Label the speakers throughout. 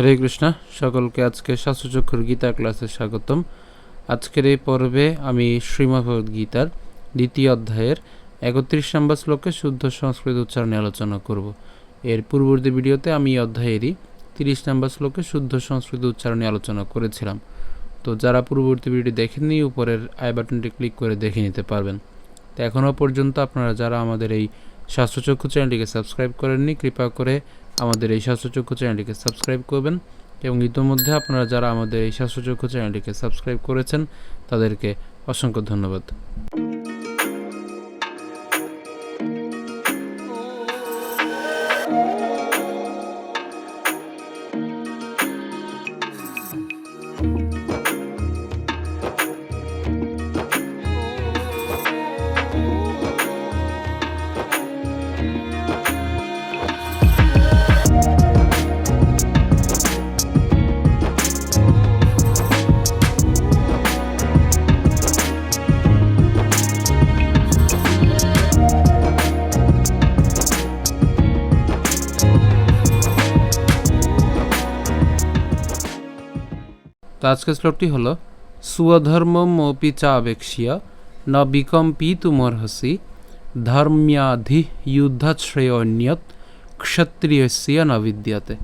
Speaker 1: হরে কৃষ্ণ। সকলকে আজকে শাস্ত্রচক্ষুর গীতা ক্লাসে স্বাগতম। আজকের এই পর্বে আমি শ্রীমদ্ভগবদ্গীতার দ্বিতীয় অধ্যায়ের ৩১ নম্বর শ্লোকে শুদ্ধ সংস্কৃত উচ্চারণে আলোচনা করব। এর পূর্ববর্তী ভিডিওতে আমি এই অধ্যায়েরই ৩০ নম্বর শ্লোকে শুদ্ধ সংস্কৃত উচ্চারণে আলোচনা করেছিলাম। তো যারা পূর্ববর্তী ভিডিওটি দেখেননি, উপরের আই বাটনটি ক্লিক করে দেখে নিতে পারবেন। তো এখনও পর্যন্ত আপনারা যারা আমাদের এই শাস্ত্রচক্ষু চ্যানেলটিকে সাবস্ক্রাইব করেননি, কৃপা করে আমাদের এই শাস্ত্রচক্ষু চ্যানেলটিকে সাবস্ক্রাইব করবেন, এবং ইতিমধ্যে আপনারা যারা আমাদের এই শাস্ত্রচক্ষু চ্যানেলটিকে সাবস্ক্রাইব করেছেন তাদেরকে অসংখ্য ধন্যবাদ। তো আজকের শ্লোকটি হলো স্বধর্মমপি চাবেক্ষ্য ন বিকম্পিতুমর্হসি ধর্ম্যাধি যুদ্ধাশ্রয়োন্যত ক্ষত্রিয়স্য ন বিদ্যতে।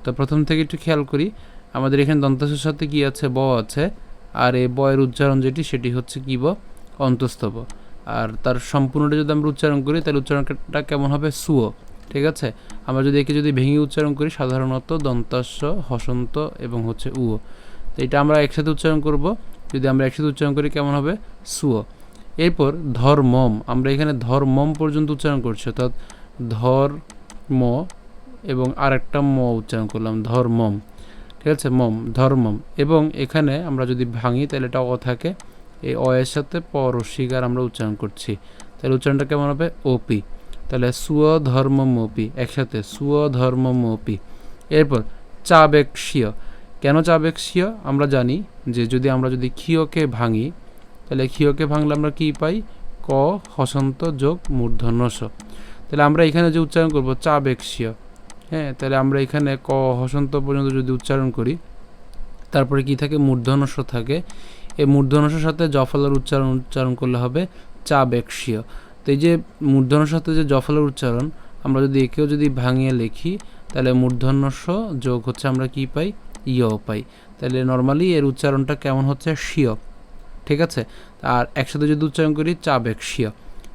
Speaker 1: তো প্রথম থেকে একটু খেয়াল করি, আমাদের এখানে দন্তাসের সাথে কি আছে? ব আছে, আর এই বয়ের উচ্চারণ সেটি হচ্ছে কি? ব অন্তস্থ ব। আর তার সম্পূর্ণটা যদি আমরা উচ্চারণ করি তাহলে উচ্চারণটা কেমন হবে? সুয়। ঠিক আছে, আমরা যদি একে ভেঙে উচ্চারণ করি, সাধারণত দন্তাস্য, হসন্ত এবং উ। তো এটা আমরা একসাথে উচ্চারণ করব। যদি আমরা একসাথে উচ্চারণ করি কেমন হবে? সুয়। এরপর ধর্মম, আমরা এখানে ধর্মম পর্যন্ত উচ্চারণ করছি, অর্থাৎ ধর্ম এবং আরেকটা ম উচ্চারণ করলাম, ধর্মম। ঠিক আছে, মম, ধর্মম। এবং এখানে আমরা যদি ভাঙি তাহলে এটা অ থাকে, এই অ এর সাথে পরশিকার আমরা উচ্চারণ করছি, তাহলে উচ্চারণটা কেমন হবে? ওপি। তাহলে স্বধর্মমপি, একসাথে স্বধর্মমপি। এরপর চাবেক্ষ্য। কেন চাবেক্ষ্য? আমরা জানি যে আমরা যদি ক্ষীয়কে ভাঙি তাহলে ক্ষীয়কে ভাঙলে আমরা কি পাই? ক হসন্ত যোগ মূর্ধন্য স। তাহলে আমরা এখানে যে উচ্চারণ করব চাবেক্ষ্য, হ্যাঁ, তাহলে আমরা এখানে ক হসন্ত পর্যন্ত যদি উচ্চারণ করি, তারপরে কি থাকে? মূর্ধন্য স থাকে। এই মূর্ধন্য সর সাথে জফলার উচ্চারণ করলে হবে চাবেক্ষ্য। তো এই যে মূর্ধন্য সাথে যে জফলার উচ্চারণ, আমরা যদি একেও ভাঙিয়ে লিখি তাহলে মূর্ধন্য স যোগ আমরা কি পাই? ইয় পাই। তাহলে নর্মালি এর উচ্চারণটা কেমন হচ্ছে? শিয়। ঠিক আছে, আর একসাথে যদি উচ্চারণ করি চাবেক্ষ্য,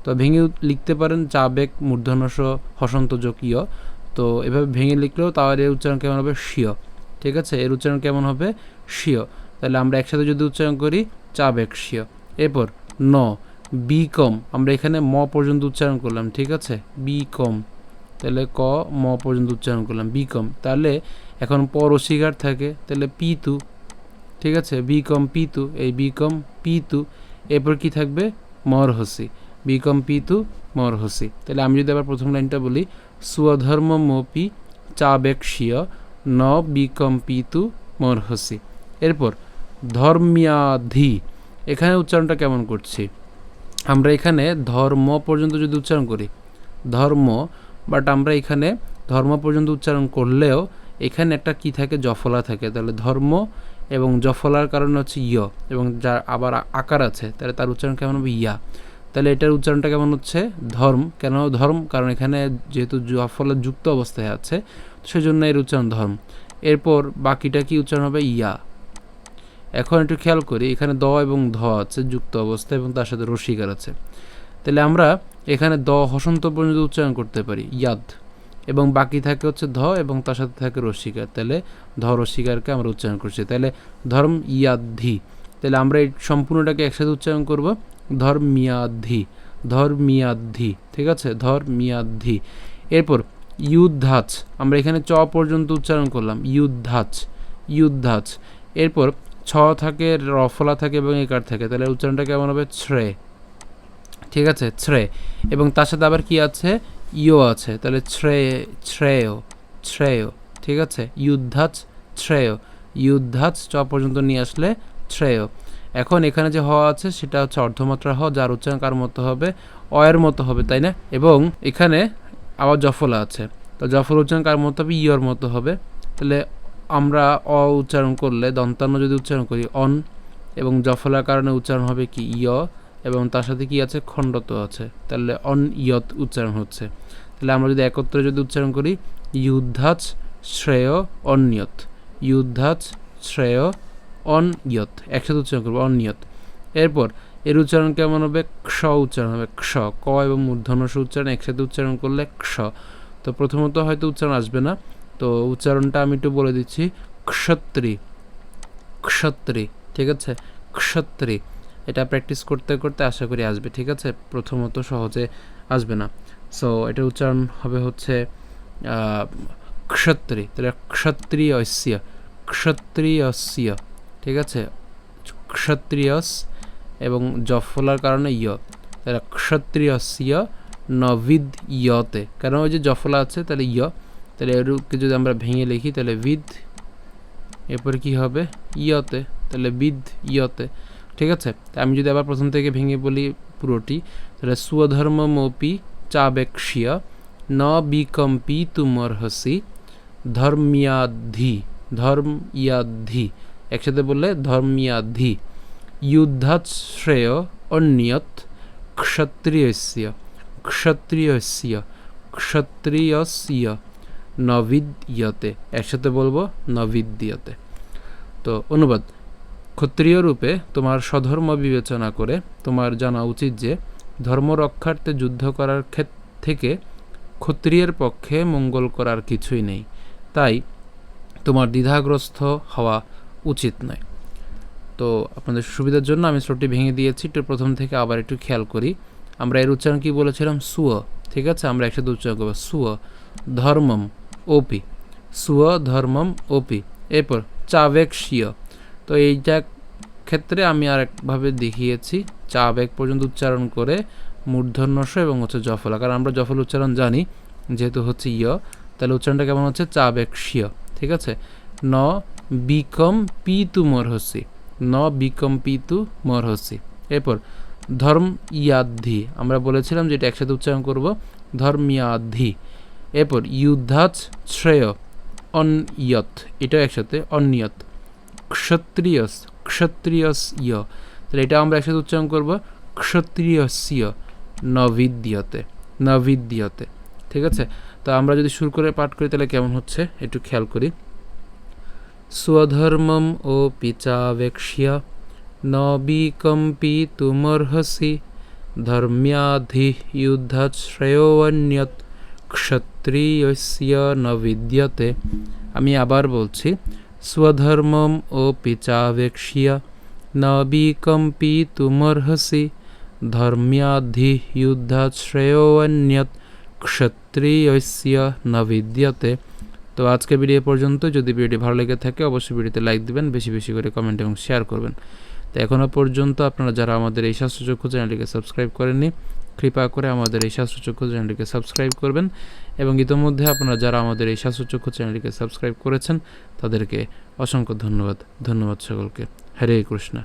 Speaker 1: তো ভেঙে লিখতে পারেন চাবেক মূর্ধন্য স হসন্ত যোগ ইয়। তো এভাবে ভেঙে লিখলেও তাহলে এর উচ্চারণ কেমন হবে? শিয়। ঠিক আছে, এর উচ্চারণ কেমন হবে? শিয়। তাহলে আমরা একসাথে যদি উচ্চারণ করি চাবেক্ষ্য। এরপর ন বিকম, আমরা এখানে ম পর্যন্ত উচ্চারণ করলাম। ঠিক আছে, বিকম, তাহলে ক ম পর্যন্ত উচ্চারণ করলাম, বিকম। তাহলে এখন পরশিকার থাকে, তাহলে পিতু। ঠিক আছে, বিকম পিতু, এই বিকম পিতু। এরপর কি থাকবে? মরহসি, বিকম পিতু মরহসি। তাহলে আমি যদি আবার প্রথম লাইনটা বলি, স্বধর্মমপি চাবেক্ষ্য ন বিকম পিতু মরহসি। এরপর ধর্ম্যাধি, এখানে উচ্চারণটা কেমন করছি? আমরা এখানে ধর্ম পর্যন্ত যদি উচ্চারণ করি, ধর্ম, বাট আমরা এখানে ধর্ম পর্যন্ত উচ্চারণ করলেও এখানে একটা কি থাকে? জফলা থাকে। তাহলে ধর্ম এবং জফলার কারণে হচ্ছে ইয়, এবং যার আবার আকার আছে, তাহলে তার উচ্চারণ কেমন হবে? ইয়া। তাহলে এটার উচ্চারণটা কেমন হচ্ছে? ধর্ম। কেন ধর্ম? কারণ এখানে যেহেতু জফলা যুক্ত অবস্থায় আছে, সেজন্য এর উচ্চারণ ধর্ম। এরপর বাকিটা কি উচ্চারণ হবে? ইয়া। এখন একটু খেয়াল করি, এখানে দ এবং ধ আছে যুক্ত অবস্থায়, এবং তার সাথে রসিকার আছে। তাহলে আমরা এখানে দ হসন্ত পর্যন্ত উচ্চারণ করতে পারি, ইয়াদ, এবং বাকি থাকে ধ এবং তার সাথে থাকে রসিকার। তাহলে ধ রসিকারকে আমরা উচ্চারণ করছি, তাহলে ধর্ম ইয়াদ্ধি। তাহলে আমরা এই সম্পূর্ণটাকে একসাথে উচ্চারণ করব, ধর্মিয়াদ্ধি, ধর্মিয়াদ্ধি। ঠিক আছে, ধর্মিয়াদ্ধি। এরপর ইউদ্ধাচ, আমরা এখানে চ পর্যন্ত উচ্চারণ করলাম, ইউদ্ধাচ, ইউদ্ধাচ। এরপর ছ থাকে, রফলা থাকে এবং একার থাকে, তাহলে উচ্চারণটা কেমন হবে? শ্রে। ঠিক আছে, শ্রে, এবং তার সাথে আবার কি আছে? ইয় আছে, তাহলে শ্রেয়, শ্রেয়। ঠিক আছে, ইউদ্ধাচ শ্রেয়, ইউদ্ধাচ চ পর্যন্ত নিয়ে আসলে শ্রেয়। এখন এখানে যে হ আছে সেটা হচ্ছে অর্ধমাত্রা হ, যার উচ্চারণ কার মতো হবে? অয়ের মতো হবে, তাই না? এবং এখানে আবার জফলা আছে, তো জফল উচ্চারণ কার মতো হবে? ইয়র মতো হবে। তাহলে আমরা অ উচ্চারণ করলে দন্তান্ন যদি উচ্চারণ করি অন, এবং জফলার কারণে উচ্চারণ হবে কি ইয়, এবং তার সাথে কি আছে খণ্ডত আছে, তাহলে অন ইয়ত উচ্চারণ হচ্ছে। তাহলে আমরা যদি একত্রে যদি উচ্চারণ করি ইউদ্ধাচ শ্রেয় অনিয়ত, ইউদ্ধাচ শ্রেয় অনিয়ত, একসাথে উচ্চারণ করবো অনিয়ত। এরপর এর উচ্চারণ কেমন হবে, ক্ষ উচ্চারণ হবে, ক্ষ, ক এবং মূর্ধন্য ষ উচ্চারণ একসাথে উচ্চারণ করলে ক্ষ। তো প্রথমত হয়তো উচ্চারণ আসবে না, তো উচ্চারণটা আমি একটু বলে দিচ্ছি, ক্ষত্রি, ক্ষত্রি, ঠিক আছে, ক্ষত্রি। এটা প্র্যাকটিস করতে করতে আশা করি আসবে, ঠিক আছে, প্রথমত সহজে আসবে না। সো এটা উচ্চারণ হবে হচ্ছে ক্ষত্রি, তাহলে ক্ষত্রিয়স্য, ক্ষত্রিয়স্য, ঠিক আছে, ক্ষত্রিয়স এবং জফলার কারণে ইয়, তাহলে ক্ষত্রিয়স্য নবিদ ইয়তে, কারণ ওই যে জফলা আছে তাহলে ইয়, তাহলে এরকে যদি আমরা ভেঙে লিখি তাহলে বিদ, এরপরে কি হবে ইয়তে, তাহলে বিদ ইয়তে, ঠিক আছে। আমি যদি আবার প্রথম থেকে ভেঙে বলি পুরোটি, তাহলে স্বধর্মমপি চাবেক্ষ্য ন বিকম্পিতুমর্হসি ধর্ম্যাধি, ধর্ম্যাধি, একসাথে বললে ধর্ম্যাধি, যুদ্ধাৎ শ্রেয় অনিয়ত ক্ষত্রিয়স্য, ক্ষত্রিয়স্য, ক্ষত্রিয়স্য নবিদ্যতে, একসাথে বলবো নবিদ্যতে। তো অনুবাদ, ক্ষত্রিয় রূপে তোমার স্বধর্ম বিবেচনা করে তোমার জানা উচিত যে ধর্ম রক্ষার্থে যুদ্ধ করার থেকে ক্ষত্রিয়ের পক্ষে মঙ্গল করার কিছুই নেই, তাই তোমার দ্বিধাগ্রস্ত হওয়া উচিত নয়। তো আপনাদের সুবিধার জন্য আমি শ্লোকটি ভেঙে দিয়েছি, একটু প্রথম থেকে আবার একটু খেয়াল করি। আমরা এর উচ্চারণ কি বলেছিলাম, সুয়, ঠিক আছে, আমরা একসাথে উচ্চারণ করবো সুয় ধর্মম ওপি, সুয় ধর্মম ওপি। এরপর চাবেক্ষ্য, তো এইটা ক্ষেত্রে আমি আরেকভাবে দেখিয়েছি, চাবেক পর্যন্ত উচ্চারণ করে মূর্ধন্য ষ এবং হচ্ছে জফলা, কারণ আমরা জফল উচ্চারণ জানি যেহেতু হচ্ছে ইয়, তাহলে উচ্চারণটা কেমন হচ্ছে চাবেক্ষ্য, ঠিক আছে। ন বিকম্পিতু মর্হসি, ন বিকম্পিতু মর্হসি। এরপর ধর্ম্যাধি, আমরা বলেছিলাম যে এটা একসাথে উচ্চারণ করব ধর্ম্যাধি। এরপর যুদ্ধাৎ শ্রেয় অনিয়ত, এটাও একসাথে অনিয়ত, ক্ষত্রিয়স, ক্ষত্রিয়স ইয়, তাহলে এটা আমরা একসাথে উচ্চারণ করব ক্ষত্রিয়স্য নবিদ্যতে, নবিদ্যতে, ঠিক আছে। তো আমরা যদি শুরু করে পাঠ করি তাহলে কেমন হচ্ছে একটু খেয়াল করি। স্বধর্মম ওপি চাবেক্ষ্য ন বিকম্পিতুমর্হসি ধর্ম্যাধি যুদ্ধাৎ শ্রেয়োऽন্যৎ ক্ষত্রিয়স্য ন বিদ্যতে। আমি আবার বলছি, স্বধর্মম ওপি চাবেক্ষ্য ন বিকম্পিতুমর্হসি ধর্ম্যাধি যুদ্ধাৎ শ্রেয়োऽন্যৎ ক্ষত্রিয়স্য ন বিদ্যতে। তো আজকে ভিডিও পর্যন্ত, যদি ভিডিওটি ভালো লেগে থাকে অবশ্যই ভিডিওতে লাইক দিবেন, বেশি বেশি করে কমেন্ট এবং শেয়ার করবেন। তো এখনও পর্যন্ত আপনারা যারা আমাদের এই শাস্ত্রচক্ষু চ্যানেলটিকে সাবস্ক্রাইব করেননি, কৃপা করে আমাদের এই শাস্ত্রচক্ষু চ্যানেলটিকে সাবস্ক্রাইব করবেন, এবং ইতোমধ্যে আপনারা যারা আমাদের এই শাস্ত্রচক্ষু চ্যানেলটিকে সাবস্ক্রাইব করেছেন তাদেরকে অসংখ্য ধন্যবাদ। ধন্যবাদ সকলকে। হরে কৃষ্ণ।